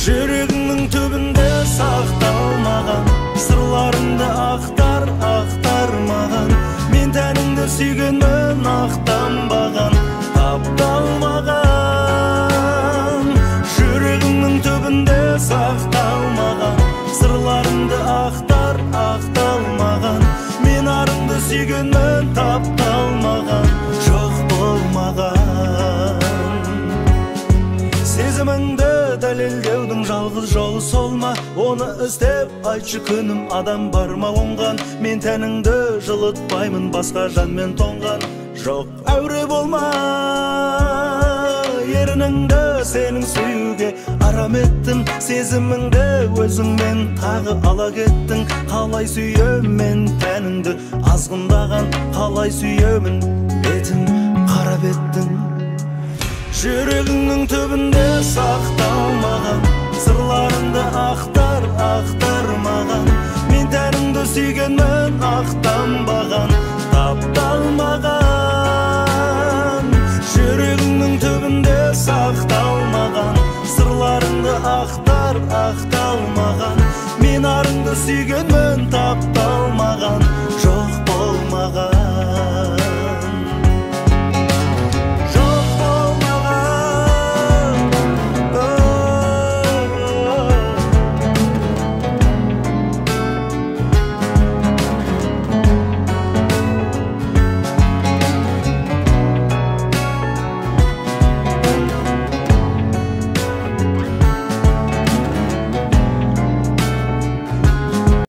Жүрегіңнің түбінде сақталмаған сырларыңды ақтар маған. Мен тәніңді сүйгенмін ақтанбаған, тапталмаған. Жүрегіңнің түбінде сақталмаған сырларыңды ақталмаған. Мен арыңды сүйгенмін, тапталмаған, жоқ болмаған. Сезіміңді дәлелдеудің жалғыз жолы сол ма? Оны іздеп айтшы күнім, адам бар ма оңған? Мен тәніңді жылытпаймын, басқа жанмен тоңған. Жоқ, әуре болма, ерініңді сенің сүюге арам еттім. Сезіміңді өзіңмен тағы ала кеттің. Қалай сүйемін тәніңді азғындаған, қалай сүйемін бетін қара беттің. Жүрегіңнің түбінде сақталмаған сырларыңды ақтар маған. Мен тәніңді сүйгенмін, ақтанбаған, тапталмаған.